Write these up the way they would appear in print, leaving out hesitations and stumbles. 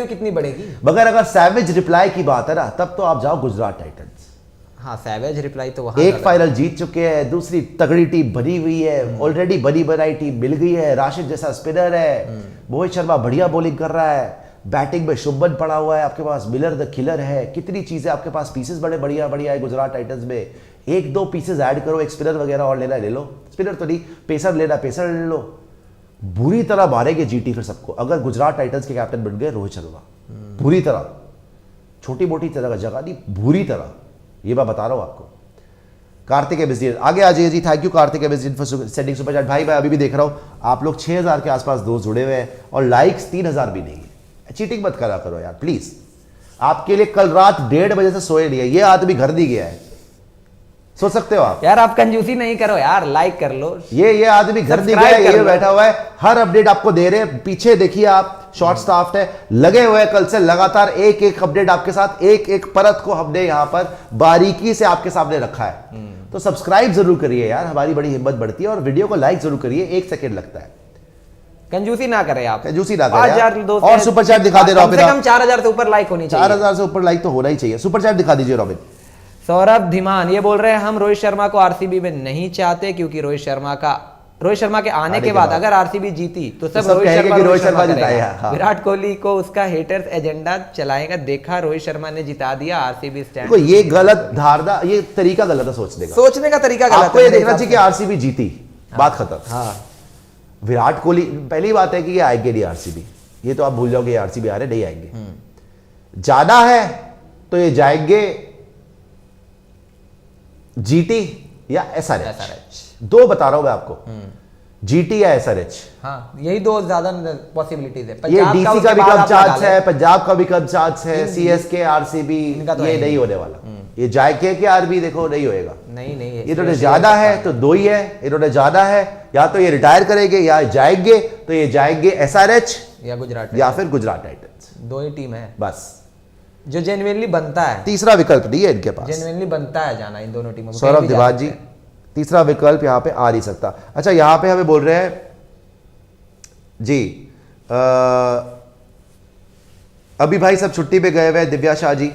कितनी बढ़ेगी? मगर अगर सैवेज रिप्लाई की बात है ना, तब तो आप जाओ गुजरात टाइटंस। हाँ, सैवेज रिप्लाई तो वहां एक फाइनल जीत चुके हैं, दूसरी तगड़ी टीम बनी हुई है, ऑलरेडी बनी बनाई टीम मिल गई है, राशिद जैसा स्पिनर है, मोहित शर्मा बढ़िया बॉलिंग कर रहा है, बैटिंग में शुभमन पड़ा हुआ है आपके पास, मिलर द किलर है, कितनी चीजें आपके पास, पीसेस बड़े बढ़िया बढ़िया है गुजरात टाइटंस में। एक दो पीसेस ऐड करो, एक स्पिनर वगैरह और लेना ले लो, स्पिनर तो नहीं, पेसर लेना पेसर ले लो। बुरी तरह मारेंगे जीटी फिर सबको अगर गुजरात टाइटंस के कैप्टन बन गए रोहित शर्मा, बुरी तरह, छोटी मोटी तरह जगह नहीं, बुरी तरह, ये मैं बता रहा हूं आपको। कार्तिक एबिसियन आगे आ जाइए जी, थैंक यू कार्तिक एबिसियन फॉर सेंडिंग सुपर चैट। भाई मैं अभी भी देख रहा हूं आप लोग 6000 के आसपास दोस्त जुड़े हुए हैं और लाइक्स 3000 भी नहीं है। चीटिंग मत करा करो यार प्लीज। आपके लिए कल रात 1:30 बजे से सोए नहीं है, ये आदमी घर नहीं गया है, सोच सकते हो आप यार। आप कंजूसी नहीं करो यार, लाइक कर लो। ये आदमी घर नहीं गया है, ये बैठा हुआ है, हर अपडेट आपको दे रहे हैं। पीछे देखिए आप, शॉर्ट स्टाफ है, लगे हुए हैं कल से लगातार, एक एक अपडेट आपके साथ, एक एक परत को हमने यहां पर बारीकी से आपके सामने रखा है। तो सब्सक्राइब जरूर करिए यार, हमारी बड़ी हिम्मत बढ़ती है, और वीडियो को लाइक जरूर करिए, 1 सेकंड लगता है। कंजूसी ना करें आप, कंजूसी ना करें यार। दोस्त और सुपर चैट दिखा दे रॉबिन, कम 4000 से ऊपर लाइक होनी चाहिए। 4000 से ऊपर लाइक तो होना ही चाहिए। सुपर चैट दिखा दीजिए रॉबिन। सौरभ धीमान ये बोल रहे हैं हम रोहित शर्मा को आरसीबी में नहीं चाहते, क्योंकि रोहित शर्मा के आने के बाद अगर आरसीबी जीती तो सब रोहित शर्मा जिताएगा। हाँ। विराट कोहली को उसका हेटर्स एजेंडा चलाएगा, देखा रोहित शर्मा ने जिता दिया आरसीबी स्टैंड। ये गलत धारणा, ये तरीका गलत है सोचने का तरीका गलत है। आपको ये देखना चाहिए कि आरसीबी जीती, बात खत्म। हाँ, विराट कोहली, पहली बात है कि ये आएंगे नहीं आरसीबी, ये तो आप भूल जाओगे आरसीबी आ रहे, नहीं आएंगे। जाना है तो ये जाएंगे जीटी या एसआरएच, दो बता रहा हूं मैं आपको, जीटी या एसआरएच। हाँ, यही दो ज्यादा पॉसिबिलिटीज है। ये डीसी का भी कम चांस है, पंजाब का भी कम चांस है, सीएसके आरसीबी ये नहीं होने वाला। ये जाएंगे कि आरबी देखो नहीं होएगा, नहीं इन्होंने जाना है तो दो ही है, इन्होंने जाना है या तो ये रिटायर करेंगे या जाएंगे, तो ये जाएंगे एसआरएच या गुजरात या फिर गुजरात टाइटंस, दो ही टीम है बस जो जेन्युइनली बनता है। तीसरा विकल्प नहीं है इनके पास, जेन्युइनली बनता है जाना इन दोनों टीमों में। सौरभ दिवान जी, तीसरा विकल्प यहां पे आ नहीं सकता। अच्छा यहां पे हमें बोल रहे हैं जी, अभी भाई सब छुट्टी पे गए हुए हैं, दिव्या शाह जी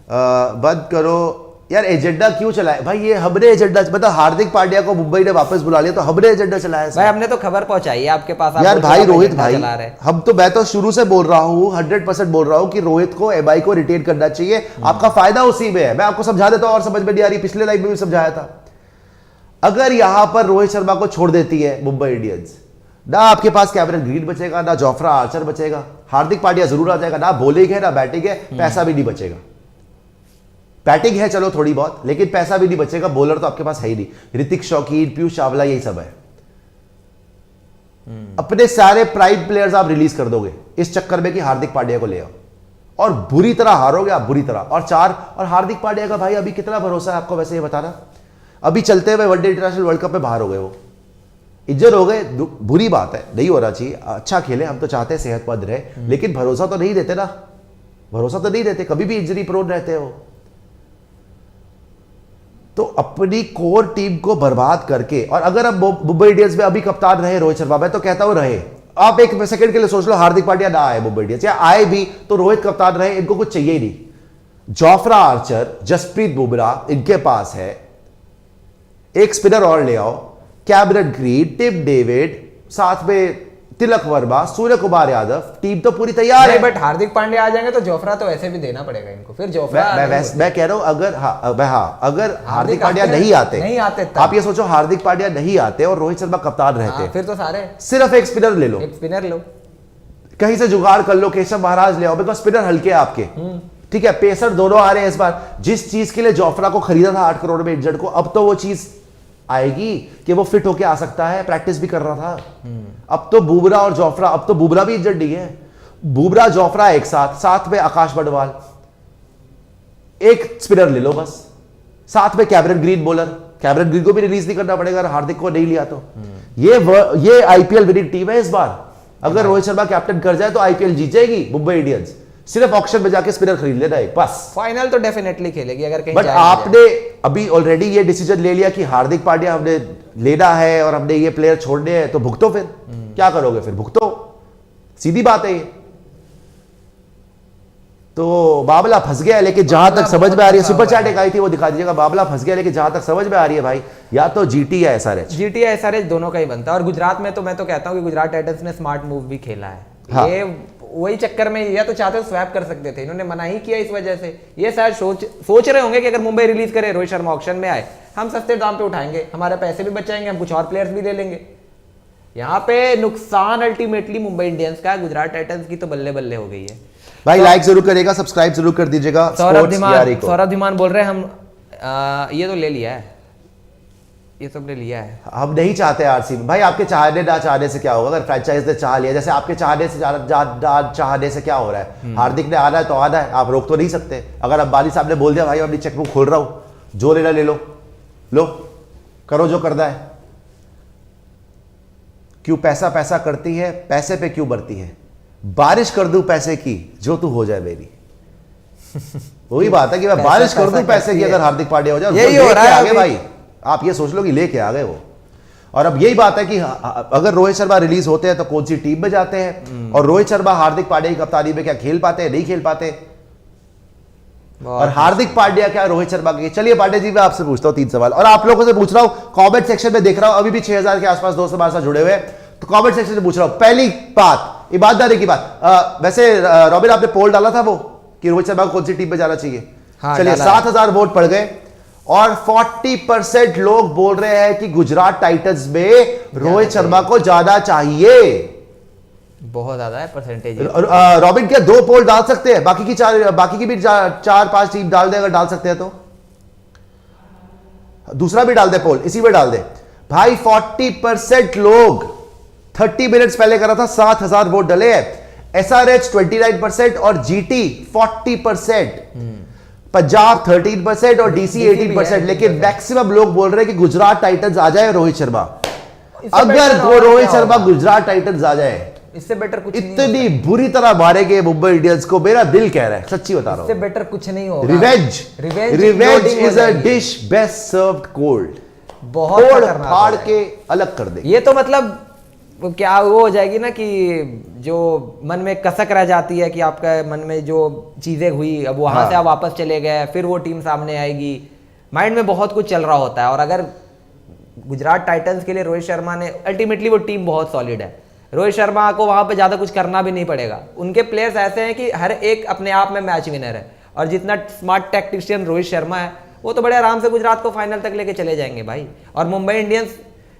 बंद करो यार, एजेंडा क्यों चलाए भाई? ये हमने एजेंडा, मतलब हार्दिक पांड्या को मुंबई ने वापस बुला लिया तो हमने एजेंडा चलाया भाई, हमने तो खबर पहुंचाई है आपके पास। यार भाई रोहित भाई, हम तो, मैं तो शुरू से बोल रहा हूं, 100% बोल रहा हूं कि रोहित को एमआई को रिटेन करना चाहिए, आपका फायदा उसी में है। मैं आपको समझा देता हूं और समझ में नहीं आ रही, पिछले लाइव में भी समझाया था। अगर यहां पर रोहित शर्मा को छोड़ देती है मुंबई इंडियंस, ना आपके पास कैमरन ग्रीन बचेगा, ना जोफ्रा आर्चर बचेगा, हार्दिक पांड्या जरूर आ जाएगा, ना बॉलिंग है ना बैटिंग है, पैसा भी नहीं बचेगा। बैटिंग है चलो थोड़ी बहुत, लेकिन पैसा भी नहीं बचेगा, बॉलर तो आपके पास है ही नहीं, ऋतिक शौकीन, पीयूष चावला, यही सब है। अपने सारे प्राइम प्लेयर्स आप रिलीज कर दोगे इस चक्कर में कि हार्दिक पांड्या को ले आओ, और बुरी तरह हारोगे आप, बुरी तरह। और हार्दिक पांड्या का भाई अभी कितना भरोसा है आपको, वैसे ये बताना? अभी चलते हुए वनडे इंटरनेशनल वर्ल्ड कप में बाहर हो गए, वो इंजर हो गए, बुरी बात है, नहीं होना चाहिए, अच्छा खेले, हम तो चाहते हैं सेहतमंद रहे, लेकिन भरोसा तो नहीं देते ना, भरोसा तो नहीं देते, कभी भी इंजरी प्रोन रहते हो। तो अपनी कोर टीम को बर्बाद करके, और अगर अब मुंबई इंडियंस में अभी कप्तान रहे रोहित शर्मा, मैं तो कहता हूं रहे, आप एक सेकंड के लिए सोच लो, हार्दिक पांड्या ना आए मुंबई इंडियंस, या आए भी तो रोहित कप्तान रहे, इनको कुछ चाहिए ही नहीं। जोफ्रा आर्चर, जसप्रीत बुमराह इनके पास है, एक स्पिनर और ले आओ, कैमरन ग्रीन, टिम डेविड, साथ में तिलक वर्मा, सूर्य कुमार यादव, टीम तो पूरी तैयार है। बट हार्दिक पांड्या आ जाएंगे तो जोफ्रा तो वैसे भी देना पड़ेगा इनको, फिर जोफ्रा मैं कह रहा हूं अगर अगर हार्दिक पांड्या नहीं आते आप ये सोचो, हार्दिक पांड्या नहीं आते और रोहित शर्मा कप्तान रहते, फिर तो सारे सिर्फ एक स्पिनर ले लो, एक स्पिनर लो, कहीं से जुगाड़ कर लो, केशव महाराज ले आओ, बिकॉज स्पिनर हल्के आपके, ठीक है, पेसर दोनों आ रहे हैं इस बार। जिस चीज के लिए जोफ्रा को खरीदा था 8 करोड़ में इंजर्ड को, अब तो वो चीज आएगी कि वो फिट होके आ सकता है, प्रैक्टिस भी कर रहा था। अब तो बुमराह और जोफ्रा, अब तो बुमराह भी इंजर्ड नहीं है, बुमराह जोफ्रा एक साथ में आकाश बड़वाल, एक स्पिनर ले लो बस, साथ में Cameron green bowler, Cameron green को भी रिलीज नहीं करना पड़ेगा हार्दिक को नहीं लिया तो। ये आईपीएल विनिंग टीम है इस बार, अगर रोहित शर्मा कैप्टन कर जाए तो आईपीएल जीत जाएगी मुंबई इंडियंस, सिर्फ ऑक्शन में जाके स्पिनर खरीद लेना है बस। फाइनल तो डेफिनेटली खेलेगी अगर कहीं, बट आपने अभी ऑलरेडी ये डिसीजन ले लिया कि हार्दिक पांड्या हमने लेना है और हमने ये प्लेयर छोड़ने हैं, तो भुगतो, फिर क्या करोगे? फिर भुगतो, सीधी बात है ये। तो बाबला फंस गया है, लेकिन जहां तक समझ में आ रही है, सुपर चैट एक आई थी वो दिखा दीजिएगा। बाबला फंस गया, लेकिन जहां तक समझ में आ रही है भाई, या तो जीटी या एसआरएच, जीटी या एसआरएच दोनों का ही बनता है। और गुजरात में तो मैं तो कहता हूँ कि गुजरात टाइटंस ने स्मार्ट मूव भी खेला है। हाँ। ये वही चक्कर में, या तो चाहते तो स्वैप कर सकते थे, इन्होंने मना ही किया इस वजह से। ये शायद सोच रहे होंगे कि अगर मुंबई रिलीज करे, रोहित शर्मा ऑक्शन में आए, हम सस्ते दाम पे उठाएंगे, हमारे पैसे भी बचाएंगे, हम कुछ और प्लेयर्स भी ले लेंगे। यहाँ पे नुकसान अल्टीमेटली मुंबई इंडियंस का, गुजरात टाइटंस की तो बल्ले बल्ले हो गई है। भाई लाइक जरूर करेगा, सब्सक्राइब जरूर कर दीजिएगा। सौरभ धीमान बोल रहे हैं हम ये तो ले लिया है, ये सब ले लिया है, हम नहीं चाहते आरसीबी। भाई आपके चाहने ना चाहने से क्या होगा, अगर फ्रेंचाइज ने चाह लिया, जैसे आपके चाहने से चाहने से क्या हो रहा है, हार्दिक ने आना है तो आना है, आप रोक तो नहीं सकते। अगर अंबानी साहब ने बोल दिया भाई अपनी चेकबुक खोल रहा हूं, जो लेना ले लो, लो करो जो करना है। क्यों पैसा पैसा करती है, पैसे पे क्यों बढ़ती है, बारिश कर दूं पैसे की जो तू हो जाए मेरी। वही बात है कि मैं बारिश कर दूं पैसे की, अगर हार्दिक पांड्या हो जाए, यही हो रहा है आगे भाई। आप ये सोच लो कि लेके आ गए वो। और अब यही बात है कि अगर रोहित शर्मा रिलीज होते हैं तो कौन सी टीम में जाते हैं, और रोहित शर्मा हार्दिक पांड्या की कप्तानी में क्या खेल पाते हैं, नहीं खेल पाते। और हार्दिक पांड्या क्या रोहित शर्मा के। चलिए पांड्या जी मैं आपसे पूछता हूं 3 सवाल, और आप लोगों से पूछ रहा हूं, कमेंट सेक्शन में देख रहा हूं अभी भी 6000 के आसपास दोस्त हमारे साथ जुड़े हुए हैं, तो कमेंट सेक्शन में पूछ रहा हूं। पहली बात ईमानदारी की बात, वैसे रॉबिन आपने पोल डाला था वो कि रोहित शर्मा को कौन सी टीम में जाना चाहिए। हाँ, चलिए 7000 वोट पड़ गए, और 40% लोग बोल रहे हैं कि गुजरात टाइटंस में रोहित शर्मा को जाना चाहिए। बहुत ज्यादा है परसेंटेज। रॉबिन क्या 2 पोल डाल सकते हैं, बाकी की भी 4-5 टीम डाल दे, अगर डाल सकते हैं तो दूसरा भी डाल दे पोल, इसी में डाल दे भाई। 40% लोग 30 मिनट्स पहले करा था, 7000 वोट डले हैं। एसआरएच 29% और जीटी 40%, पंजाब 13% और डीसी 18%, लेकिन मैक्सिमम लोग बोल रहे हैं कि गुजरात टाइटंस आ जाए रोहित शर्मा। अगर वो रोहित शर्मा गुजरात टाइटंस आ जाए, इससे बेटर कुछ इतनी बुरी तरह मारेंगे मुंबई इंडियन्स को, मेरा दिल कह रहा है, सच्ची बता रहा हूं। इससे बेटर कुछ नहीं होगा। Revenge is a dish best served cold. बहुत फाड़ के अलग कर दे। ये तो मतलब क्या वो हो जाएगी ना कि जो मन में कसक रह जाती है कि आपका मन में जो चीजें हुई, अब वहां से आप वापस चले गए, फिर वो टीम सामने आएगी, माइंड में बहुत कुछ चल रहा होता है। और अगर गुजरात टाइटंस के लिए रोहित शर्मा ने, अल्टीमेटली वो टीम बहुत सॉलिड है, रोहित शर्मा को वहां पे ज्यादा कुछ करना भी नहीं पड़ेगा। उनके प्लेयर्स ऐसे हैं कि हर एक अपने आप में मैच विनर है, और जितना स्मार्ट टैक्टिशियन रोहित शर्मा है, वो तो बड़े आराम से गुजरात को फाइनल तक लेके चले जाएंगे भाई। और मुंबई इंडियंस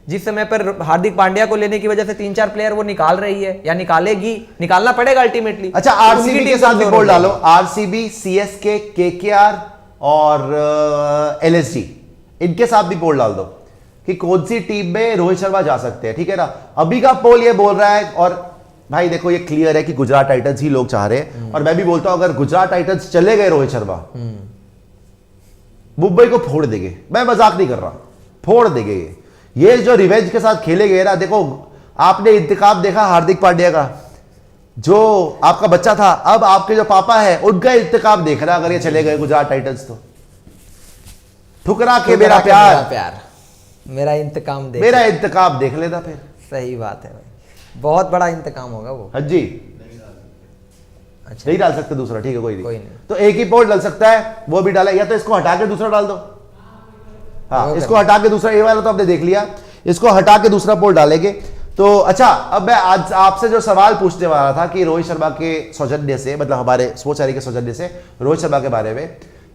जिस समय पर हार्दिक पांड्या को लेने की वजह से 3-4 प्लेयर वो निकाल रही है, या निकालेगी, निकालना पड़ेगा अल्टीमेटली। अच्छा आरसीबी के साथ भी बोल डालो, आरसीबी, सीएसके, केकेआर और एलएसजी, इनके साथ भी पोल डाल दो कि कौन सी टीम में रोहित शर्मा जा सकते हैं, ठीक है ना। अभी का पोल ये बोल रहा है, और भाई देखो ये क्लियर है कि गुजरात टाइटंस ही लोग चाह रहे हैं। और मैं भी बोलता हूं अगर गुजरात टाइटंस चले गए रोहित शर्मा, मुंबई को फोड़ देंगे, मैं मजाक नहीं कर रहा, फोड़ देंगे। ये जो रिवेंज के साथ खेले गए ना, देखो आपने इंतकाम देखा हार्दिक पांड्या का, जो आपका बच्चा था, अब आपके जो पापा है उनका इंतकाम देख रहा। अगर ये चले गए गुजरात टाइटंस तो ठुकरा के मेरा प्यार मेरा इंतकाम देख लेना फिर। सही बात है भाई, बहुत बड़ा इंतकाम होगा वो। हाँ जी, अच्छा नहीं डाल सकते दूसरा, ठीक है कोई नहीं। तो एक ही पोल डल सकता है, वो भी डाला, या तो इसको हटा के दूसरा डाल दो। हाँ, इसको हटा के दूसरा, ये वाला तो आपने देख लिया, इसको हटा के दूसरा पोल डालेंगे। तो अच्छा, अब मैं आज आपसे जो सवाल पूछने वाला था कि रोहित शर्मा के सौजन्य से, मतलब हमारे स्पोर्ट्स के सौजन्य से रोहित शर्मा के बारे में,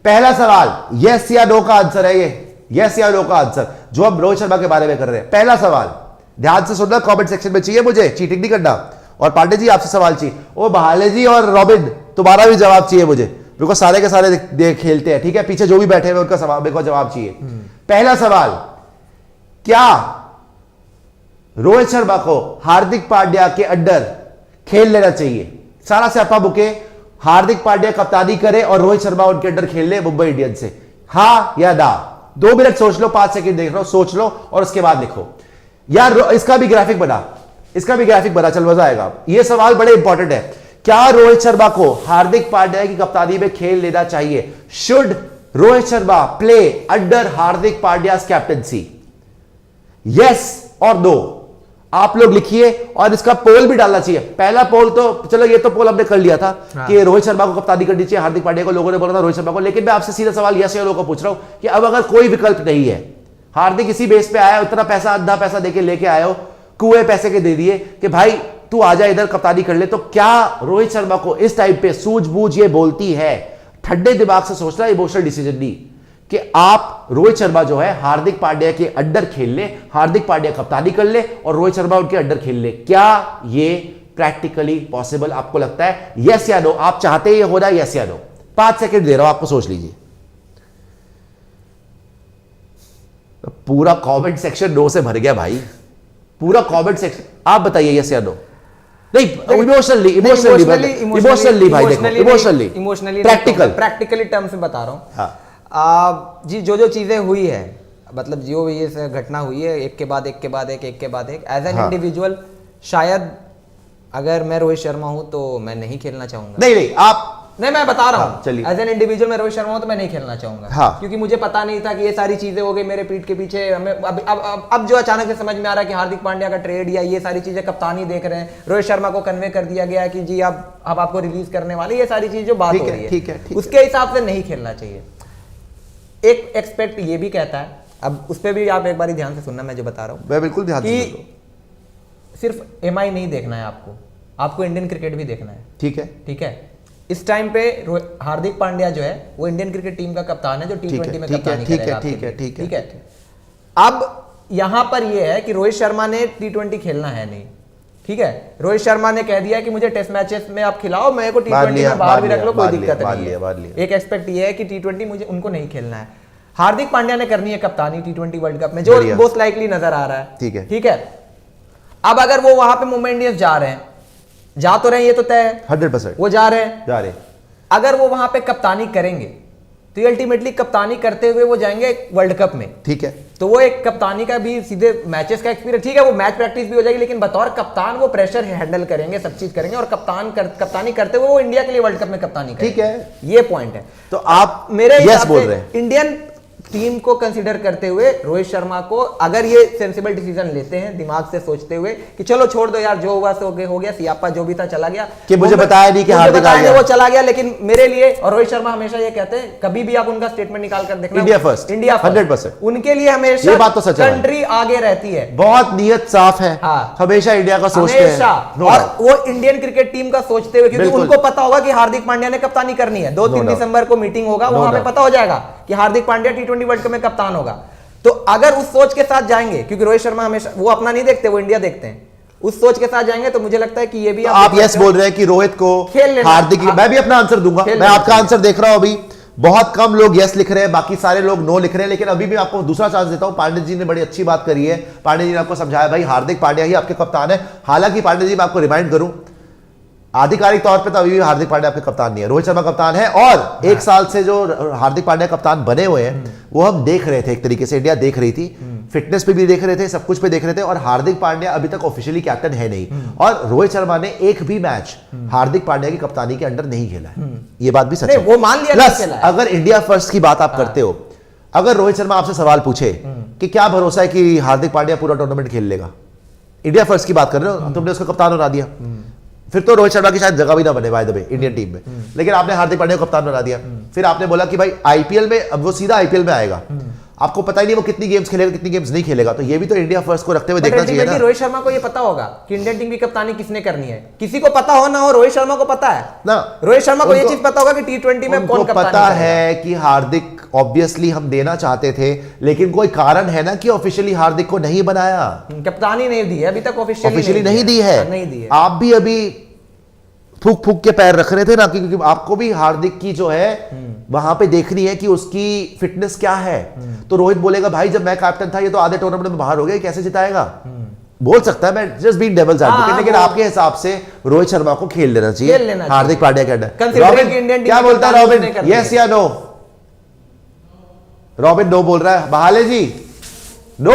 पहला सवाल यस या नो का आंसर है। ये यस या नो का आंसर जो हम रोहित शर्मा के बारे में कर रहे हैं। पहला सवाल ध्यान से सुनना, कमेंट सेक्शन में चाहिए, मुझे चीटिंग नहीं करना। और पांडे जी आपसे सवाल चाहिए, ओ बहाले जी और रॉबिन तुम्हारा भी जवाब चाहिए मुझे, बिकॉज सारे के सारे खेलते हैं, ठीक है, पीछे जो भी बैठे हुए उनका सवाल मेरे को जवाब चाहिए। पहला सवाल, क्या रोहित शर्मा को हार्दिक पांड्या के अंडर खेल लेना चाहिए? सारा से अपा बुके, हार्दिक पांड्या कप्तानी करे और रोहित शर्मा उनके अंडर खेल ले मुंबई इंडियंस से, हाँ या ना? 2 मिनट सोच लो, 5 सेकंड देख रहा हूं, सोच लो और उसके बाद लिखो। यार इसका भी ग्राफिक बना, चल मजा आएगा। यह सवाल बड़े इंपॉर्टेंट है, क्या रोहित शर्मा को हार्दिक पांड्या की कप्तानी में खेल लेना चाहिए? Should Rohit Sharma play under Hardik Pandya's captaincy? Yes और नो? आप लोग लिखिए और इसका पोल भी डालना चाहिए। पहला पोल तो चलो, ये तो पोल हमने कर लिया था कि रोहित शर्मा को कप्तानी करनी चाहिए, हार्दिक पांड्या को लोगों ने बोला था रोहित शर्मा को। लेकिन मैं आपसे सीधा सवाल यस या नो को पूछ रहा हूं कि अब अगर कोई विकल्प नहीं है, हार्दिक इसी बेस पे आया, उतना पैसा आधा पैसा देके लेके आए हो, कुएं पैसे के दे दिए कि भाई तू आजा इधर कप्तानी कर ले, तो क्या रोहित शर्मा को इस टाइम पे सूझबूझ ये बोलती है, ठंडे दिमाग से सोचना, इमोशनल डिसीजन नहीं, कि आप रोहित शर्मा जो है हार्दिक पांड्या के अंडर खेल ले, हार्दिक पांड्या कप्तानी कर ले और रोहित शर्मा उनके अंडर खेल ले? क्या ये प्रैक्टिकली पॉसिबल आपको लगता है? यस या नो? आप चाहते ये हो रहा है? यस या नो? 5 सेकंड दे रहा हूं आपको, सोच लीजिए। पूरा कमेंट सेक्शन नो से भर गया भाई, पूरा कमेंट सेक्शन। आप बताइए यस या नो? नहीं, इमोशनली भाई, देखो इमोशनली प्रैक्टिकली टर्म्स में बता रहा हूं। हाँ। जी, जो चीजें हुई है, मतलब जो ये घटना हुई है, एक के बाद एक एज एन इंडिविजुअल, शायद अगर मैं रोहित शर्मा हूं तो मैं नहीं खेलना चाहूंगा। नहीं आप नहीं, मैं बता रहा हूँ, चलिए, एज एन इंडिविजुअल मैं रोहित शर्मा हूं तो मैं नहीं खेलना चाहूंगा। हाँ। क्योंकि मुझे पता नहीं था कि ये सारी चीजें हो गई मेरे पीठ के पीछे। हमें अब जो अचानक से समझ में आ रहा है कि हार्दिक पांड्या का ट्रेड या ये सारी चीजें कप्तानी देख रहे हैं, रोहित शर्मा को कन्वे कर दिया गया कि जी अब आपको रिलीज करने वाले, ये सारी चीज जो बात हो रही है, ठीक है, उसके हिसाब से नहीं खेलना चाहिए। एक एक्सपेक्ट ये भी कहता है, अब उस पर भी आप एक बार ध्यान से सुनना, मैं जो बता रहा हूँ, मैं बिल्कुल ध्यान से कि सिर्फ एमआई नहीं देखना है आपको इंडियन क्रिकेट भी देखना है। ठीक है। इस टाइम पे हार्दिक पांड्या जो है वो इंडियन क्रिकेट टीम का कप्तान है, जो T20 में कप्तानी करेगा। ठीक है। अब यहां पर ये है कि रोहित शर्मा ने T20 खेलना है नहीं, ठीक है। रोहित शर्मा ने कह दिया कि मुझे टेस्ट मैचेस में आप खिलाओ, मेरे को T20 में बाहर भी रख लो, कोई दिक्कत नहीं है। एक एस्पेक्ट ये है कि T20 मुझे उनको नहीं खेलना है। हार्दिक पांड्या ने करनी है कप्तानी T20 वर्ल्ड कप में, जो मोस्ट लाइकली नजर आ रहा है। ठीक है। अब अगर वो वहां पे मुंबई इंडियंस जा रहे हैं, जा तो रहे हैं, ये तो तय है 100%, वो जा रहे हैं। अगर वो वहां पे कप्तानी करेंगे तो अल्टीमेटली कप्तानी करते हुए वो जाएंगे वर्ल्ड कप में। ठीक है। तो वो एक कप्तानी का भी सीधे मैचेस का एक्सपीरियंस, ठीक है, वो मैच प्रैक्टिस भी हो जाएगी, लेकिन बतौर कप्तान वो प्रेशर हैंडल करेंगे, सब चीज करेंगे, और कप्तानी करते हुए वो इंडिया के लिए वर्ल्ड कप में कप्तानी करेंगे। ठीक है, ये पॉइंट है। तो आप मेरे यस बोल रहे हैं, इंडियन टीम को कंसीडर करते हुए रोहित शर्मा को अगर ये सेंसिबल डिसीजन लेते हैं, दिमाग से सोचते हुए कि चलो छोड़ दो यार, जो हुआ सो हो गया, सियाप्पा जो भी था चला गया, कि मुझे बताया नहीं कि हार्दिक आ गया, वो चला गया। लेकिन मेरे लिए, और रोहित शर्मा हमेशा ये कहते हैं, कभी भी आप उनका स्टेटमेंट निकाल कर देखना, इंडिया फर्स्ट, 100%, उनके लिए हमेशा ये बात तो सच है, कंट्री आगे रहती है, बहुत नियत साफ है। हाँ। हमेशा इंडिया का सोचते हैं, और वो इंडियन क्रिकेट टीम का सोचते हुए, क्योंकि उनको पता होगा कि हार्दिक पांड्या ने कप्तानी करनी है। 2-3 दिसंबर को मीटिंग होगा, वहां पे पता हो जाएगा कि Hardik Pandya T20 world cup में कप्तान होगा। तो अगर उस सोच के साथ जाएंगे, क्योंकि रोहित शर्मा हमेशा वो अपना नहीं देखते, वो इंडिया देखते हैं, उस सोच के साथ जाएंगे, तो मुझे लगता है कि ये भी आप यस बोल रहे हैं कि रोहित को हार्दिक, मैं भी अपना आंसर दूंगा, मैं आपका आंसर देख रहा हूं। अभी बहुत कम लोग यस लिख रहे हैं, बाकी सारे लोग नो लिख रहे हैं, लेकिन अभी भी आपको दूसरा चांस देता हूं। पांडे जी ने बड़ी अच्छी बात करी है, पांडे जी ने आपको समझाया भाई हार्दिक पांड्या ही आपके कप्तान है। हालांकि पांडे जी मैं आपको रिमाइंड करूं, आधिकारिक तौर पे तो अभी भी हार्दिक पांड्या आपके कप्तान नहीं है, रोहित शर्मा कप्तान है। और एक साल से जो हार्दिक पांड्या कप्तान बने हुए हैं वो हम देख रहे थे, एक तरीके से इंडिया देख रही थी, फिटनेस पे भी देख रहे थे, सब कुछ पे देख रहे थे। और हार्दिक पांड्या अभी तक ऑफिशियली कैप्टन है नहीं, और रोहित शर्मा ने एक भी मैच हार्दिक पांड्या की कप्तानी के अंडर नहीं खेला है, ये बात भी सच है, वो मान लिया। प्लस अगर इंडिया फर्स्ट की बात आप करते हो, अगर रोहित शर्मा आपसे सवाल पूछे कि क्या भरोसा है कि हार्दिक पांड्या पूरा टूर्नामेंट खेल लेगा, इंडिया फर्स्ट की बात कर रहे हो, तुमने उसका कप्तान बना दिया, फिर तो रोहित शर्मा की शायद जगह भी ना बने bye the way Indian team में, लेकिन आपने हार्दिक पांड्या को कप्तान बना दिया। फिर आपने बोला कि भाई आईपीएल में, अब वो सीधा आईपीएल में आएगा, आपको पता ही नहीं वो कितनी गेम्स खेलेगा कितनी गेम्स नहीं खेलेगा, तो ये भी तो इंडिया फर्स्ट को रखते हुए देखना चाहिए ना। रोहित शर्मा को ये पता होगा कि इंडियन टीम की कप्तानी किसने करनी है, किसी को पता हो ना हो, रोहित शर्मा को पता है ना, रोहित शर्मा को ये चीज पता होगा कि T20 में कौन कप्तानी पता है कि हार्दिक ऑब्वियसली हम देना चाहते थे, लेकिन कोई कारण है ना कि ऑफिशियली हार्दिक को नहीं बनाया, कप्तानी नहीं दी है अभी तक, ऑफिशियली नहीं दी है। आप भी अभी फूक फूक के पैर रख रहे थे ना, क्योंकि आपको भी हार्दिक की जो है वहां पे देखनी है कि उसकी फिटनेस क्या है। तो रोहित बोलेगा भाई जब मैं कैप्टन था ये तो आधे टूर्नामेंट में बाहर हो गया, कैसे जिताएगा, बोल सकता है, मैं जस्ट बीइंग डेविल्स एडवोकेट, लेकिन आपके हिसाब से रोहित शर्मा को खेल लेना चाहिए हार्दिक पांड्या के अंडर। रॉबिन क्या बोलता है, रॉबिन यस या नो? रॉबिन नो बोल रहा है, बहाले जी नो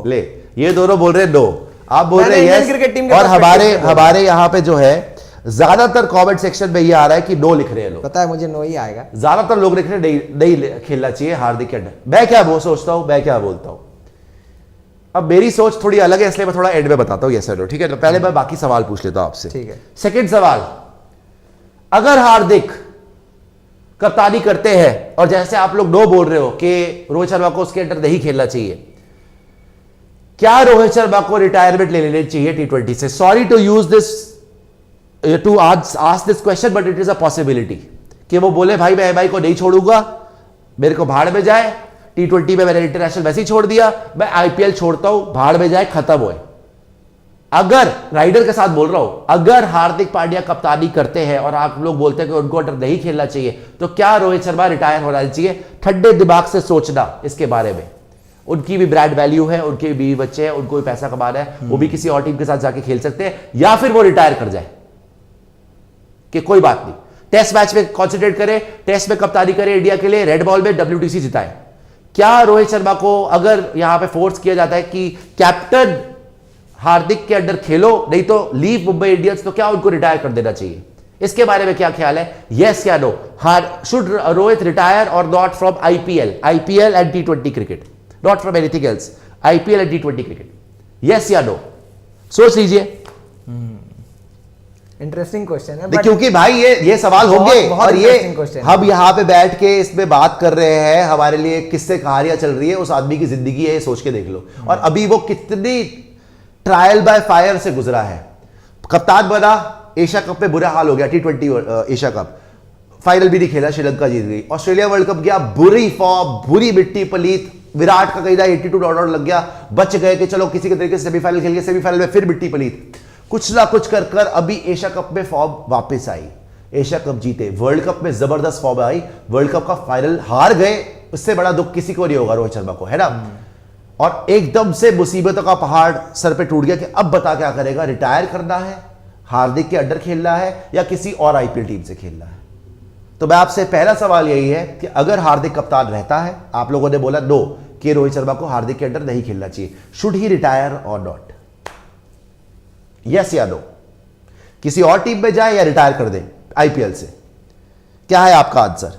ले, ये दोनों बोल रहे हैं नो, आप बोल रहे हैं यस। और हमारे यहाँ पे जो है ज्यादातर कमेंट सेक्शन में ये आ रहा है कि नो लिख रहे हैं लोग, पता है मुझे नो ही आएगा, ज्यादातर लोग लिख रहे हैं नहीं खेलना चाहिए हार्दिक के अंडर। मैं क्या वो सोचता हूं, मैं क्या बोलता हूं, अब मेरी सोच थोड़ी अलग है, इसलिए मैं थोड़ा एंड में बताता हूँ, यस और नो, ठीक है। तो पहले मैं बाकी सवाल पूछ लेता हूं आपसे। ठीक है। सेकंड सवाल, अगर हार्दिक कप्तानी करते हैं और जैसे आप लोग नो बोल रहे हो कि रोहित शर्मा को उसके अंडर नहीं खेलना चाहिए, क्या रोहित शर्मा को रिटायरमेंट ले लेनी चाहिए T20 से? Sorry to use this to ask this question, but it is a possibility कि वो बोले भाई मैं MI को नहीं छोड़ूंगा, मेरे को भाड़ में जाए, T20 में मैंने इंटरनेशनल वैसे ही छोड़ दिया, मैं IPL छोड़ता हूं, भाड़ में जाए, खत्म होए। अगर राइडर के साथ बोल रहा हूं, अगर हार्दिक पांड्या कप्तानी करते हैं और आप लोग बोलते हैं कि उनको अंडर नहीं खेलना चाहिए, तो क्या रोहित शर्मा रिटायर होना चाहिए? ठंडे दिमाग से सोचना इसके बारे में। उनकी भी ब्रांड वैल्यू है, उनके भी बीवी बच्चे हैं, उनको भी पैसा कमाना है, वो भी किसी और टीम के साथ जाके खेल सकते हैं, या फिर वो रिटायर कर जाए कि कोई बात नहीं, टेस्ट मैच में कॉन्सेंट्रेट करें, टेस्ट में कप्तानी करें इंडिया के लिए, रेड बॉल में WTC जिताए। क्या रोहित शर्मा को अगर यहां पे फोर्स किया जाता है कि कैप्टन हार्दिक के अंडर खेलो, नहीं तो लीव मुंबई इंडियंस, तो क्या उनको रिटायर कर देना चाहिए? इसके बारे में क्या ख्याल है? यस या नो? शुड रोहित रिटायर और not from IPL and T20 cricket, not from anything else, IPL and T20 cricket? Yes या नो? सोच लीजिए। इंटरेस्टिंग क्वेश्चन है, क्योंकि भाई ये सवाल होंगे, और ये हम यहाँ पे बैठ के इसमें बात कर रहे हैं, हमारे लिए किससे कहानियां चल रही है, उस आदमी की जिंदगी है, ये सोच के देख लो। और अभी वो कितनी ट्रायल बाय फायर से गुजरा है। कप्तान बना, एशिया कप में बुरा हाल हो गया, T20 एशिया कप फाइनल भी नहीं खेला, श्रीलंका जीत गई। ऑस्ट्रेलिया वर्ल्ड कप गया, बुरी फॉर्म, बुरी मिट्टी पलीत, विराट का कहीं 82 डॉट लग गया, बच गए कि चलो किसी के तरीके से सेमीफाइनल खेल गए, सेमीफाइनल में फिर मिट्टी पलीत, कुछ ना कुछ कर कर अभी एशिया कप में फॉर्म वापस आई, एशिया कप जीते, वर्ल्ड कप में जबरदस्त फॉर्म आई, वर्ल्ड कप का फाइनल हार गए, उससे बड़ा दुख किसी को नहीं होगा रोहित शर्मा को, है ना। और एकदम से मुसीबतों का पहाड़ सर पे टूट गया कि अब बता क्या करेगा, रिटायर करना है, हार्दिक के अंडर खेलना है, या किसी और IPL टीम से खेलना है। तो मैं आपसे पहला सवाल यही है कि अगर हार्दिक कप्तान रहता है, आप लोगों ने बोला नो कि रोहित शर्मा को हार्दिक के अंडर नहीं खेलना चाहिए, शुड ही रिटायर और नॉट? यस या नो? किसी और टीम में जाए या रिटायर कर दे IPL से? क्या है आपका आंसर?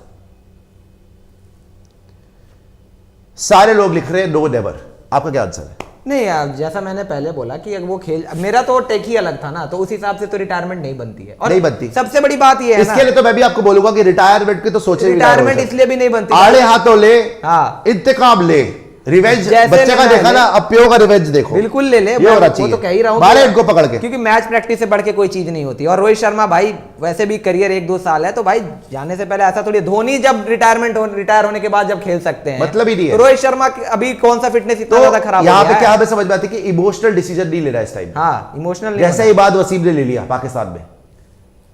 सारे लोग लिख रहे हैं नो नेवर। आपका क्या आंसर है? नहीं यार, जैसा मैंने पहले बोला कि अगर वो खेल, मेरा तो टेक ही अलग था ना, तो उस हिसाब से तो रिटायरमेंट नहीं बनती है। और नहीं बनती। सबसे बड़ी बात ये है इसके लिए तो मैं भी आपको बोलूंगा कि रिटायरमेंट की तो सोचे, रिटायरमेंट इसलिए भी नहीं बनती, आड़े हाथों ले, हाँ, इंतकाम ले, रिवेंज बच्चे का देखा ना, अब प्यो का रिवेंज देखो, बिल्कुल ले ले, ये हो रहा चाहिए। वो तो कह ही रहा हूं, मारे इनको पकड़ के, क्योंकि मैच प्रैक्टिस से बढ़ के कोई चीज नहीं होती। और रोहित शर्मा भाई वैसे भी करियर 1-2 साल है, तो भाई जाने से पहले ऐसा थोड़ी, धोनी जब रिटायर होने के बाद जब खेल सकते हैं, मतलब ही नहीं है। तो रोहित शर्मा अभी कौन सा फिटनेस इतना ज्यादा खराब हो गया है? यहाँ पे क्या हमें समझ में आती है कि इमोशनल डिसीजन नहीं ले रहा इस टाइम। हाँ, इमोशनल, जैसे इबाद वसीम ने ले लिया पाकिस्तान में,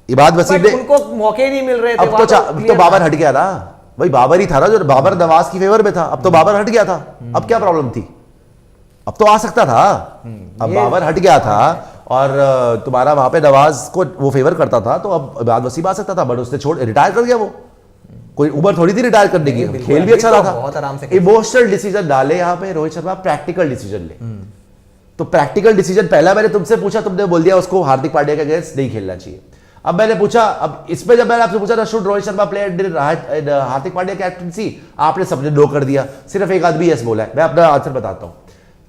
इबाद वसीम ने, उनको मौके नहीं मिल रहे थे। अब तो बाबर हट गया ना भाई, बाबर ही था ना जो बाबर नवाज की फेवर में था, अब तो बाबर हट गया था, अब क्या प्रॉब्लम थी? अब तो आ सकता था, अब बाबर हट गया था और तुम्हारा वहां पे नवाज को वो फेवर करता था, तो अब इबाद वसीम आ सकता था, बट उसने छोड़ रिटायर कर दिया। वो कोई उम्र थोड़ी थी रिटायर करने की, खेल भी अच्छा रहा था, बहुत आराम से। इमोशनल डिसीजन डाले यहाँ पे रोहित शर्मा, प्रैक्टिकल डिसीजन ले। तो प्रैक्टिकल डिसीजन पहला मैंने तुमसे पूछा, तुमने बोल दिया उसको हार्दिक पांड्या के अगेंस्ट नहीं खेलना चाहिए। अब मैंने पूछा, अब इसमें जब मैंने आपसे पूछा था should Rohit Sharma play Hardik Pandya captaincy, आपने सबने नो कर दिया, सिर्फ एक आदमी यस बोला है। मैं अपना आंसर बताता हूं।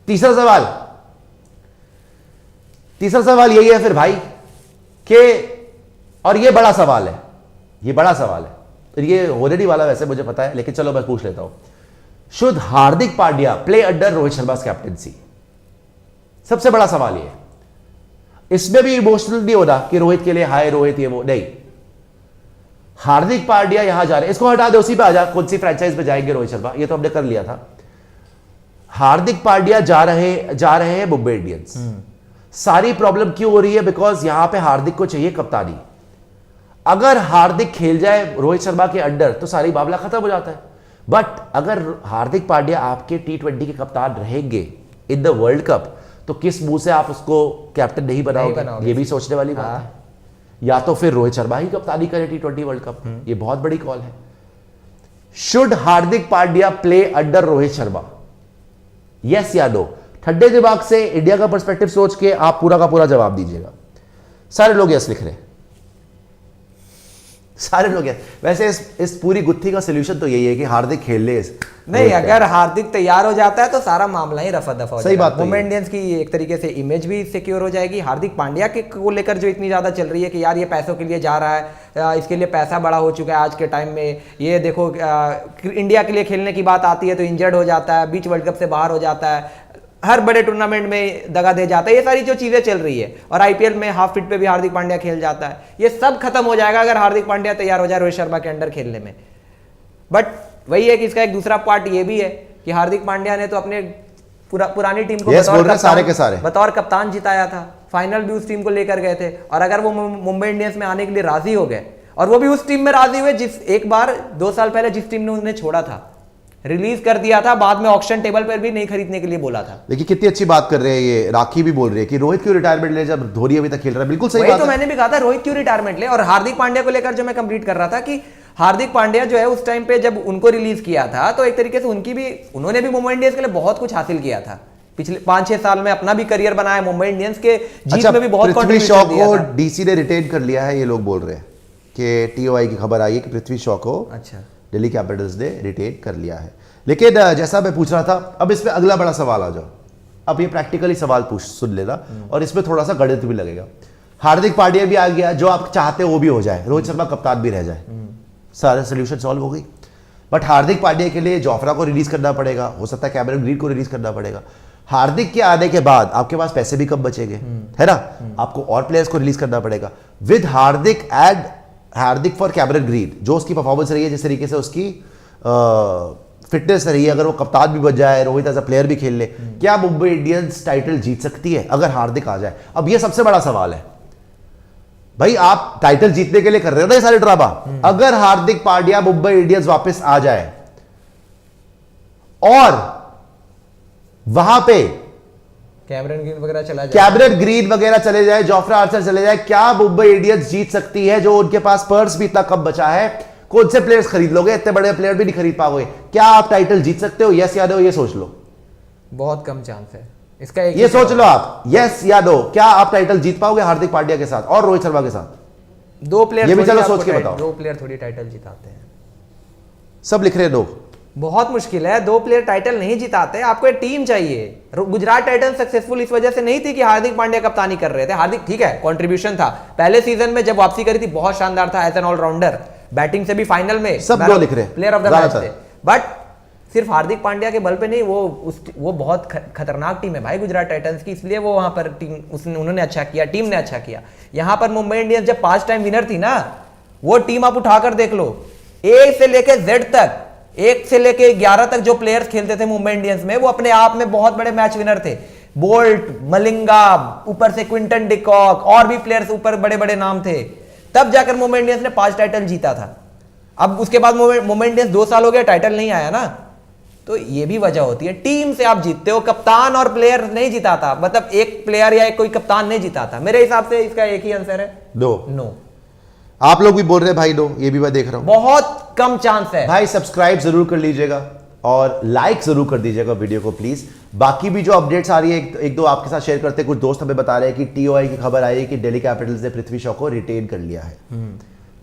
तीसरा सवाल यही है फिर भाई कि, और ये बड़ा सवाल है, ये बड़ा सवाल है, ये होने नहीं वाला वैसे मुझे पता है, लेकिन चलो मैं पूछ लेता हूं, should Hardik Pandya play under Rohit Sharma captaincy? सबसे बड़ा सवाल ये है। इसमें भी इमोशनल नहीं होना कि रोहित के लिए हाय रोहित ये वो नहीं, हार्दिक पांड्या यहां जा रहे, इसको हटा दे, उसी पे आ जा, कौन सी फ्रेंचाइज पे जाएंगे रोहित शर्मा, ये तो हमने कर लिया था। हार्दिक पांड्या जा रहे हैं मुंबई इंडियंस। सारी प्रॉब्लम क्यों हो रही है? बिकॉज यहां पे हार्दिक को चाहिए कप्तानी। अगर हार्दिक खेल जाए रोहित शर्मा के अंडर तो सारी मामला खत्म हो जाता है। बट अगर हार्दिक पांड्या आपके T20 के कप्तान रहेंगे इन द वर्ल्ड कप, तो किस मुंह से आप उसको कैप्टन नहीं बनाओगे? ये भी सोचने वाली बात है। या तो फिर रोहित शर्मा ही कप्तानी करे T20 वर्ल्ड कप, ये बहुत बड़ी कॉल है। Should Hardik Pandya play under Rohit Sharma? Yes या नो? ठंडे दिमाग से इंडिया का पर्सपेक्टिव सोच के आप पूरा का पूरा जवाब दीजिएगा। सारे लोग यस लिख रहे हैं, सारे लोग हैं। वैसे इस पूरी गुत्थी का सोल्यूशन तो यही है कि हार्दिक खेल ले। नहीं, अगर हार्दिक तैयार हो जाता है तो सारा मामला ही रफा दफा हो सही जाएगा। बात तो मुंबई इंडियंस की एक तरीके से इमेज भी सिक्योर हो जाएगी। हार्दिक पांड्या के को लेकर जो इतनी ज्यादा चल रही है कि यार ये पैसों के लिए जा रहा है, इसके लिए पैसा बड़ा हो चुका है आज के टाइम में, ये देखो इंडिया के लिए खेलने की बात आती है तो इंजर्ड हो जाता है, बीच वर्ल्ड कप से बाहर हो जाता है, हर बड़े टूर्नामेंट में दगा दे जाता है, ये सारी जो चीजें चल रही है, और आईपीएल में हाफ फिट पे भी हार्दिक पांड्या खेल जाता है, ये सब खत्म हो जाएगा अगर हार्दिक पांड्या तैयार हो जाए रोहित शर्मा के अंडर खेलने में। बट वही है कि इसका एक दूसरा पार्ट ये भी है कि हार्दिक पांड्या ने तो अपने पुरानी टीम को बतौर कप्तान जिताया था, फाइनल भी उस टीम को लेकर गए थे, और अगर वो मुंबई इंडियंस में आने के लिए राजी हो गए, और वो भी उस टीम में राजी हुए जिस एक बार 2 साल पहले जिस टीम ने उन्हें छोड़ा था, रिलीज कर दिया था, बाद में ऑक्शन टेबल पर भी नहीं खरीदने के लिए बोला था। देखिए कितनी अच्छी बात कर रहे हैं ये, राखी भी बोल रही है कि रोहित क्यों रिटायरमेंट ले जब धोनी अभी तक खेल रहा है। बिल्कुल सही बात तो मैंने भी कहा था रोहित क्यों रिटायरमेंट ले। और हार्दिक पांड्या को लेकर जो मैं कंप्लीट कर रहा था कि हार्दिक पांड्या जो है उस टाइम पे जब उनको रिलीज किया था तो एक तरीके से उन्होंने भी मुंबई इंडियंस के लिए बहुत कुछ हासिल किया था। पिछले 5-6 साल में अपना भी करियर बनाया, मुंबई इंडियंस के जीत में भी बहुत कंट्रीब्यूशन दिया था। डीसी ने रिटेन कर लिया है, ये लोग बोल रहे हैं कि टीओआई की खबर आई है कि पृथ्वी शॉ को दिल्ली कैपिटल्स ने रिटेन कर लिया है। लेकिन जैसा मैं पूछ रहा था, अब इसमें अगला बड़ा सवाल आ जाओ। अब ये प्रैक्टिकली सवाल सुन लेना, और इसमें थोड़ा सा गणित भी लगेगा। हार्दिक पांड्या भी आ गया, जो आप चाहते हो वो भी हो जाए, रोहित शर्मा कप्तान भी रह जाए, सारे सोल्यूशन सॉल्व हो गई। बट हार्दिक पांड्या के लिए जोफ्रा को रिलीज करना पड़ेगा, हो सकता है कैमरन ग्रीन को रिलीज करना पड़ेगा। हार्दिक के आने के बाद आपके पास पैसे भी कम बचेंगे, है ना, आपको और प्लेयर्स को रिलीज करना पड़ेगा। With Hardik and Hardik for Cameron green, जो उसकी परफॉर्मेंस रही है, जिस तरीके से उसकी फिटनेस रही है, अगर वो कप्तान भी बच जाए, रोहित एज अ प्लेयर भी खेल ले, क्या मुंबई इंडियंस टाइटल जीत सकती है अगर हार्दिक आ जाए? अब ये सबसे बड़ा सवाल है भाई, आप टाइटल जीतने के लिए कर रहे हो ना ये सारे ड्रामा। अगर हार्दिक पांड्या मुंबई इंडियंस वापस आ जाए और वहां पे कैमरन ग्रीन वगैरह चले जाए, जोफ्रा आर्चर चले जाए, क्या मुंबई इंडियंस जीत सकती है? जो उनके पास पर्स भी इतना कम बचा है, कौन से प्लेयर्स खरीद लोगे? इतने बड़े प्लेयर भी नहीं खरीद पाओगे। क्या आप टाइटल जीत सकते हो? यस या नो, ये सोच लो। बहुत कम चांस है इसका, ये सोच लो आप, यस या नो, क्या आप टाइटल जीत पाओगे हार्दिक पांड्या के साथ और रोहित शर्मा के साथ? 2 प्लेयर ये भी चलो सोच के बताओ। 2 प्लेयर थोड़ी टाइटल जिताते हैं, सब लिख रहे हैं 2। बहुत मुश्किल है, 2 प्लेयर टाइटल नहीं जिताते। आपको एक टीम चाहिए। गुजरात टाइटंस सक्सेसफुल इस वजह से नहीं थी कि हार्दिक पांड्या कप्तानी कर रहे थे। हार्दिक ठीक है, कंट्रीब्यूशन था, पहले सीजन में जब वापसी करी थी बहुत शानदार था एज एन ऑलराउंडर, बैटिंग से भी फाइनल में सब 2 लिख रहे हैं, प्लेयर ऑफ द मैच थे। बट सिर्फ हार्दिक पांड्या के बल पे नहीं, वो बहुत खतरनाक टीम है भाई गुजरात टाइटंस की, इसलिए वो वहां पर उन्होंने अच्छा किया, टीम ने अच्छा किया। यहां पर मुंबई इंडियंस जब 5 टाइम विनर थी ना, वो टीम आप उठाकर देख लो, ए से लेके जेड तक, 1 से लेके 11 तक जो प्लेयर्स खेलते थे मुंबई इंडियंस में, वो अपने आप में बहुत बड़े मैच विनर थे। बोल्ट, मलिंगा, ऊपर से क्विंटन डिकॉक, और भी प्लेयर्स ऊपर बड़े बड़े नाम थे, तब जाकर मुंबई इंडियंस ने 5 टाइटल जीता था। अब उसके बाद मुंबई इंडियंस 2 साल हो गया टाइटल नहीं आया ना, तो ये भी वजह होती है। टीम से आप जीतते हो, कप्तान और प्लेयर नहीं जिताता, मतलब एक प्लेयर या कोई कप्तान नहीं जिताता। मेरे हिसाब से इसका एक ही आंसर है, नो। आप लोग भी बोल रहे हैं भाई नो, ये भी मैं देख रहा हूं, बहुत कम चांस है। भाई सब्सक्राइब जरूर कर लीजिएगा और लाइक जरूर कर दीजिएगा वीडियो को प्लीज। बाकी भी जो अपडेट्स आ रही है एक दो आपके साथ शेयर करते हैं। कुछ दोस्त हमें बता रहे हैं कि टीओआई की खबर आई है कि दिल्ली कैपिटल्स ने पृथ्वी शॉ को रिटेन कर लिया है।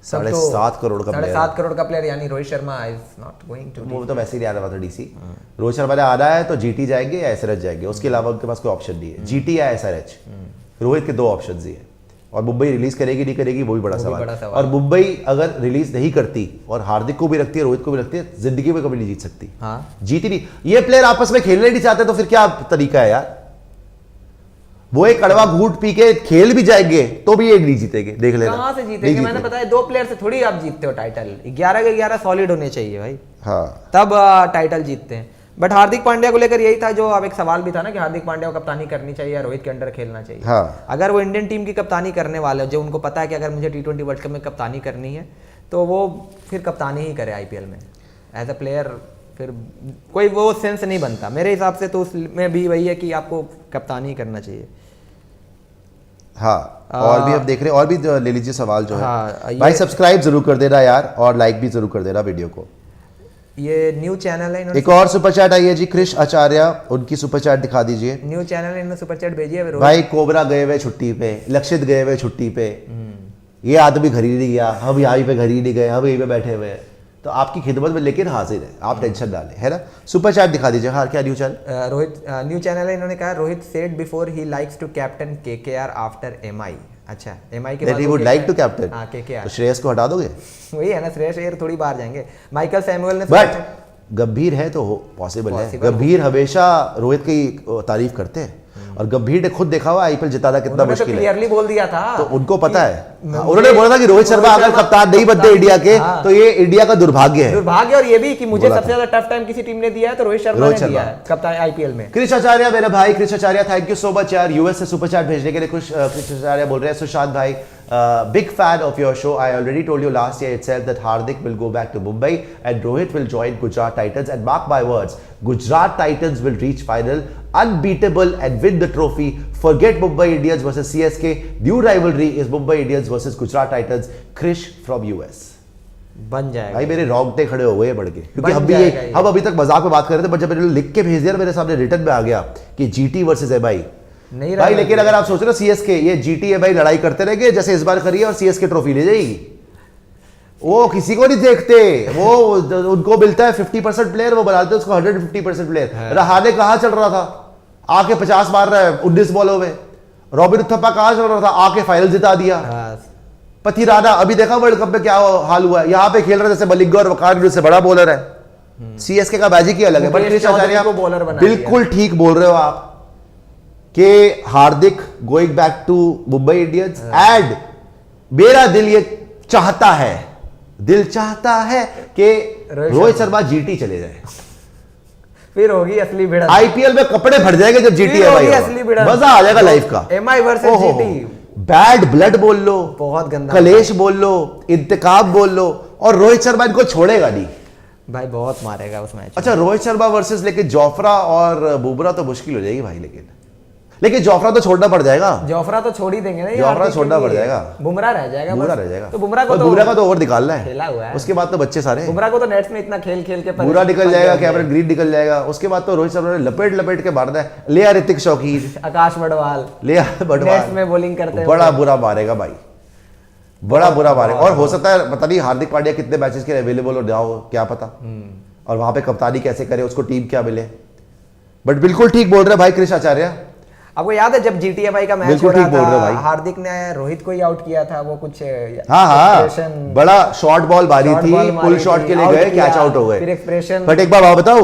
7.5 करोड़ का प्लेयर, 7.5 करोड़ का प्लेयर, यानी Rohit Sharma is not going to, वो तो वैसे ही आने वाला था डीसी। रोहित शर्मा ने आना है तो जीटी जाएंगे या एसआरएच जाएंगे, उसके अलावा उनके पास कोई ऑप्शन नहीं है। जीटी या एसआरएच, रोहित के 2 ऑप्शन ही है। और मुंबई रिलीज करेगी नहीं करेगी वो भी बड़ा सवाल है। और मुंबई अगर रिलीज नहीं करती और हार्दिक को भी रखती है, रोहित को भी रखती है, जिंदगी में कभी नहीं जीत सकती। जीती नहीं, ये प्लेयर आपस में खेलने नहीं चाहते तो फिर क्या तरीका है यार? वो एक कड़वा घूट पी के खेल भी जाएंगे तो भी ये नहीं जीतेंगे, देख लेना। कहां से जीतेंगे? मैंने बताया 2 प्लेयर से थोड़ी आप जीतते हो टाइटल, 11 के 11 सॉलिड होने चाहिए भाई, हाँ, तब टाइटल जीतते हैं। बट हार्दिक पांड्या को लेकर यही था, जो अब एक सवाल भी था ना कि हार्दिक पांड्या को कप्तानी करनी चाहिए या रोहित के अंडर खेलना चाहिए। हाँ। अगर वो इंडियन टीम की कप्तानी करने वाले, जो उनको पता है कि अगर मुझे T20 वर्ल्ड कप में कप्तानी करनी है तो वो फिर कप्तानी ही करे आईपीएल में एज अ प्लेयर, फिर कोई वो सेंस नहीं बनता मेरे हिसाब से। तो उसमें भी वही है कि आपको कप्तानी करना चाहिए। हाँ, और भी अब देख रहे हैं, और भी ले लीजिए सवाल जो है। भाई सब्सक्राइब जरूर कर देना यार, और लाइक भी जरूर कर देना वीडियो को। ये न्यू चैनल है, एक और सुपर चैट आई है जी, क्रिश आचार्य, उनकी सुपर चैट दिखा दीजिए। न्यू चैनल है, इन्होंने सुपर चैट भेजी है। भाई कोबरा गए हुए छुट्टी पे, लक्षित गए हुए छुट्टी पे, ये आदमी घर ही नहीं गया, हम यहाँ पे घर ही नहीं गए, हम यहीं पे बैठे हुए हैं। तो आपकी खिदमत में लेकिन हाजिर है, आप टेंशन डालें, है ना। सुपर चैट दिखा दीजिए। हाँ, क्या new channel? Rohit new channel है, इन्होंने कहा Rohit said before he likes to captain KKR after MI. अच्छा, एमआई के बाद ही वुड लाइक टू कैप्टन। हां, केकेआर। तो श्रेयस को हटा दोगे? वही है ना, श्रेयस अय्यर थोड़ी बाहर जाएंगे। माइकल सैमुअल ने बट गंभीर है तो पॉसिबल है। गंभीर हमेशा रोहित की तारीफ करते हैं, और गंभीर ने खुद देखा हुआ आईपीएल जिताना कितना मुश्किल है। क्लियरली बोल दिया था, तो उनको पता है। उन्होंने बोला था कि रोहित शर्मा अगर कप्तान नहीं बनते इंडिया के, तो ये इंडिया का दुर्भाग्य है। दुर्भाग्य, और ये भी कि मुझे सबसे ज्यादा टफ टाइम किसी टीम ने दिया है तो रोहित शर्मा ने दिया है कप्तान आईपीएल में। कृष आचार्य, मेरा भाई कृष आचार्य, थैंक यू सो मच यार, यूएस से सुपर चैट भेजने के लिए। कृष आचार्य बोल रहे हैं, सुशांत भाई, big fan of your show. I already told you last year itself that Hardik will go back to Mumbai and Rohit will join Gujarat Titans. And mark my words, Gujarat Titans will reach final unbeatable and win the trophy. Forget Mumbai Indians versus CSK. New rivalry is Mumbai Indians versus Gujarat Titans. Krish from US. बन जाएगा भाई, मेरे रोंगटे खड़े हो गए बढ़ के, क्योंकि हम अभी तक मजाक में बात कर रहे थे, पर जब मैंने लिख के भेज दिया मेरे सामने रिटर्न में आ गया कि GT वर्सेस एमआई नहीं भाई। लेकिन अगर आप सोच रहे हो सीएसके, ये जीटी भाई लड़ाई करते रहेंगे जैसे इस बार करिए, और सीएसके ट्रॉफी ले जाएगी। वो किसी को नहीं देखते, वो उनको मिलता है 50% प्लेयर, वो बनाते हैं उसको 150% प्लेयर। रहाने कहाँ चल रहा था, आके 50 मार रहा है 19 बॉलों में। रॉबिन उथप्पा कहाँ चल रहा था, आके फाइनल जिता दिया। पथिराना अभी देखा वर्ल्ड कप में क्या हाल हुआ, यहाँ पे खेल रहा है जैसे मलिंगा और वकार से बड़ा बॉलर है। सीएसके का मैजिक ही अलग है। बट कृष आचार्य बिल्कुल ठीक बोल रहे हो आप कि Hardik going back to Mumbai Indians, and मेरा दिल ये चाहता है, दिल चाहता है कि रोहित शर्मा जीटी चले जाए। फिर होगी असली भिड़ंत। आईपीएल में कपड़े भर जाएंगे जब जीटी है भाई, असली भिड़ंत, मजा आ जाएगा लाइफ का। MI versus GT, bad blood बोल लो, बहुत गंदा कलेश बोल लो, इंतकाम बोल लो, और रोहित शर्मा इनको छोड़ेगा नहीं भाई, बहुत मारेगा उस मैच। अच्छा, रोहित शर्मा वर्सेस लेकिन जोफ्रा और बुमराह तो मुश्किल हो जाएगी भाई। लेकिन जोफ्रा तो छोड़ना पड़ जाएगा। जोफ्रा तो छोड़ ही देंगे ना, जोफ्रा छोड़ना पड़ जाएगा। बुमराह रह जाएगा, बुमराह रह जाएगा। तो बुमराह का तो ओवर निकालना है, खेला हुआ है। उसके बाद तो बच्चे सारे, बुमराह को तो नेट्स में इतना खेल खेल के बुमराह निकल जाएगा, कैमरन ग्रीन निकल जाएगा। उसके बाद तो रोहित शर्मा ने लपेट लपेट के मारना है। ले आ ऋतिक शौकीन, आकाश बड़वाल, ले आ बड़वाल, नेट्स में बॉलिंग करते हैं, बड़ा बुरा मारेगा भाई, बड़ा बुरा मारेगा। और हो सकता है पता नहीं हार्दिक पांड्या कितने मैचेस के अवेलेबल हो जाओ, क्या पता, और वहां पे कप्तानी कैसे करे, उसको टीम क्या मिले। बट बिल्कुल ठीक बोल रहे भाई कृष आचार्य। आपको याद है जब जीटीएमआई का मैच हो रहा था, हार्दिक ने रोहित को ही आउट किया था, वो कुछ बड़ा शॉर्ट बॉल मारी थी, फुल शॉट के लिए गए, कैच आउट हो गए। बट एक बार आप बताओ,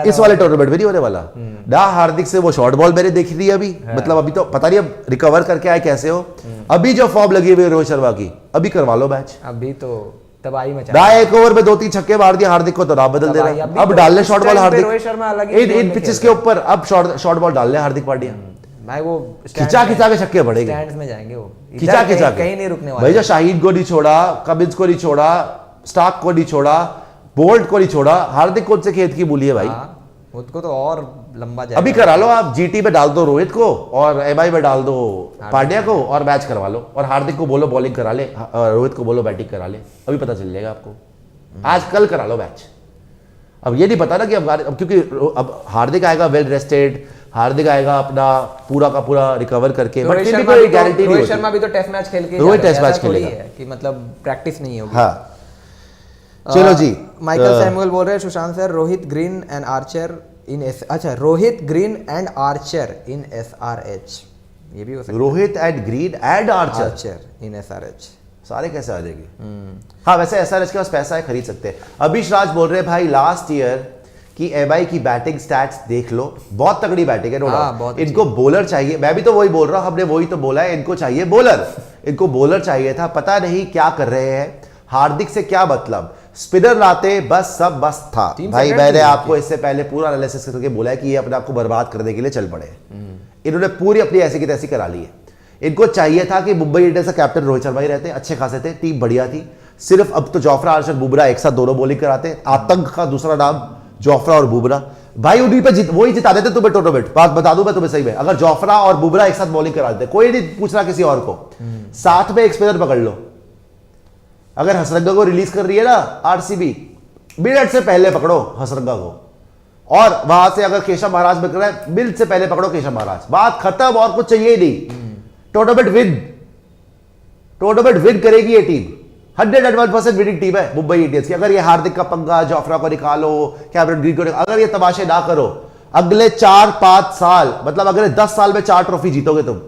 इस वाले टूर्नामेंट में नहीं होने वाला ना, हार्दिक से वो शॉर्ट बॉल मैंने देखी थी अभी, मतलब अभी तो पता नहीं अब रिकवर करके आए कैसे हो। अभी जो फॉर्म लगी हुई है रोहित शर्मा की, अभी करवा लो मैच, अभी तो तबाही मचा। एक ओवर में 2-3 छक्के मार दिया हार्दिक को, तो नाम बदल दे रहा है। अब डाल ले शॉर्ट बॉल हार्दिक, रोहित शर्मा अलग इन पिचेस के ऊपर अब शॉर्ट बॉल डाल ले हार्दिक पांड्या भाई, वो खिंचा के छक्के पड़ेंगे, स्टैंड्स में जाएंगे वो, खिंचा के कहीं नहीं रुकने वाले भाई। जो शाहीन को नहीं छोड़ा, कमिंस को नहीं छोड़ा, स्टार्क को नहीं छोड़ा, बोल्ट को नहीं छोड़ा, हार्दिक कौन से खेत की बोली है भाई। उसको तो और लंबा जाएगा। अभी करा लो आप, जीटी में डाल दो रोहित को और एमआई में डाल दो पांड्या को, और मैच करवा लो, और हार्दिक को बोलो बॉलिंग करा ले, रोहित को बोलो बैटिंग करा ले, अभी पता चल जाएगा आपको। आज कल करा लो मैच। अब ये नहीं पता ना कि अब क्योंकि अब हार्दिक आएगा वेल रेस्टेड, हार्दिक आएगा अपना पूरा का पूरा रिकवर करके, बट फिर भी कोई गारंटी नहीं होती। रोहित शर्मा भी तो टेस्ट मैच खेल के, रोहित टेस्ट मैच खेलेगा कि मतलब प्रैक्टिस नहीं होगी। हाँ, चलो जी। माइकल सैमुअल बोल रहे हैं, Sushant sir, Rohit Green and Archer in अच्छा, Rohit Green and Archer in SRH, ये भी हो सकता है। Rohit and Green and Archer in SRH, सारे कैसे आ जाएंगे? हाँ, वैसे SRH के पास पैसा है, खरीद सकते हैं। अभिष राज बोल रहे हैं भाई, लास्ट ईयर की एमआई की बैटिंग स्टैट्स देख लो, बहुत तगड़ी बैटिंग है, नो डाउट। इनको बॉलर चाहिए, मैं भी तो वही बोल रहा हूं, हमने वही तो बोला है, इनको चाहिए बॉलर, इनको बॉलर चाहिए था। पता नहीं क्या कर रहे हैं, हार्दिक से क्या मतलब, स्पिनर लाते बस सब बस था भाई। मैंने आपको इससे पहले पूरा एनालिसिस करके बोला है कि ये अपने आप को बर्बाद करने के लिए चल पड़े। इन्होंने पूरी अपनी ऐसी की तैसी करा ली है। इनको चाहिए था कि मुंबई इंडियंस का कैप्टन रोहित शर्मा ही रहते, अच्छे खासे थे, टीम बढ़िया थी। सिर्फ अब तो जोफ्रा आर्चर बुमराह एक साथ दोनों बॉलिंग कराते, आतंक का दूसरा नाम जोफ्रा और बुमराह भाई, उन्हीं पे वही जिता देते तुम्हें टूर्नामेंट। बात बता दूं मैं तुम्हें सही में, अगर जोफ्रा और बुमराह एक साथ बॉलिंग करा देते, कोई नहीं पूछ रहा किसी और को, साथ में एक स्पिनर पकड़ लो। अगर हसरंगा को रिलीज कर रही है ना आरसीबी, मिनट से पहले पकड़ो हसरंगा को, और वहां से अगर केशव महाराज बिक रहा है, मिनट से पहले पकड़ो केशव महाराज, बात खत्म, और कुछ चाहिए ही नहीं, टूर्नामेंट विन। टूर्नामेंट विन करेगी ये टीम, 101% विनिंग टीम है मुंबई इंडियंस की। अगर ये हार्दिक का पंगा, जोफ्रा को निकालो, कैमरन ग्रीन को निकालो, अगर ये तमाशे ना करो, अगले 4-5 साल, मतलब अगले 10 साल में 4 ट्रॉफी जीतोगे तुम,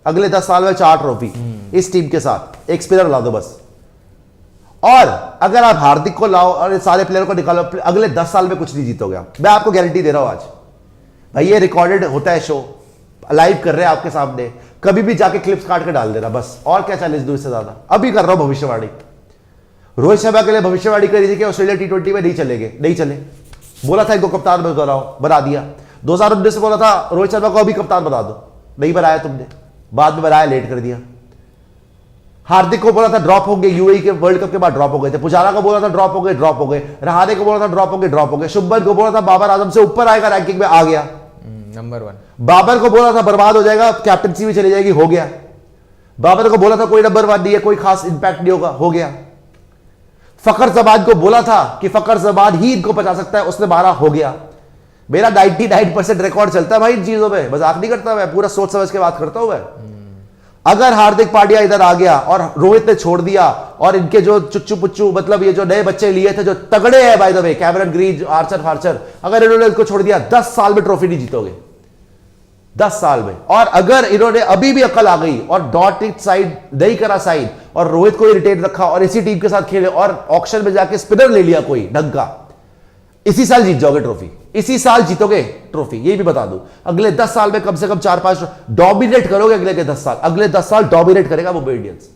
अगले 10 साल में 4 ट्रॉफी इस टीम के साथ। एक स्पिनर ला दो बस, और अगर आप हार्दिक को लाओ और सारे प्लेयर को निकालो, अगले 10 साल में कुछ नहीं जीतोगे आप, मैं आपको गारंटी दे रहा हूं। आज भाई ये रिकॉर्डेड होता है शो, लाइव कर रहे हैं आपके सामने, कभी भी जाके क्लिप्स काट के डाल देना बस, और क्या चैलेंज दूर से ज्यादा। अभी कर रहा हूं भविष्यवाणी, रोहित शर्मा के लिए भविष्यवाणी करी थी कि ऑस्ट्रेलिया T20 में नहीं चलेंगे, नहीं चले, बोला था इनको कप्तान बना दिया। 2019 से बोला था रोहित शर्मा को अभी कप्तान बना दो, नहीं बनाया तुमने, बाद में बनाया, लेट कर दिया। हार्दिक को बोला था ड्रॉप होंगे, यूएई के वर्ल्ड कप के बाद ड्रॉप हो गए थे। पुजारा को बोला था ड्रॉप हो गए। रहाणे को बोला था ड्रॉप होंगे। शुभमन को बोला था बाबर आजम से ऊपर आएगा रैंकिंग में, आ गया नंबर 1। बाबर को बोला था बर्बाद हो जाएगा, कैप्टनसी भी चली जाएगी, हो गया। बाबर को बोला था कोई नंबर 1 नहीं है, कोई खास इंपैक्ट नहीं होगा, हो गया। फखर जमान को बोला था कि फखर जमान ही इनको बचा सकता है, उसने मारा, हो गया। मेरा 99% रिकॉर्ड चलता है भाई इन चीजों में, मजाक नहीं करता मैं, पूरा सोच समझ के बात करता हूं मैं। अगर हार्दिक पांड्या इधर आ गया और रोहित ने छोड़ दिया, और इनके जो चुच्चू पुच्चू, मतलब ये जो नए बच्चे लिए थे जो तगड़े हैं by the way, Cameron Green, Archer फार्चर, अगर इन्होंने इसको छोड़ दिया, 10 साल में ट्रॉफी नहीं जीतोगे, 10 साल में। और अगर इन्होंने अभी भी अकल आ गई और डॉट इट साइड नहीं करा साइड, और रोहित को ही रिटेन रखा और इसी टीम के साथ खेले, और ऑक्शन में जाके स्पिनर ले लिया कोई ढंग का, इसी साल जीत जाओगे ट्रॉफी, इसी साल जीतोगे ट्रॉफी, ये भी बता दूं। अगले 10 साल में कम से कम 4-5 डोमिनेट करोगे, अगले के 10 साल, अगले 10 साल डोमिनेट करेगा मुंबई इंडियंस।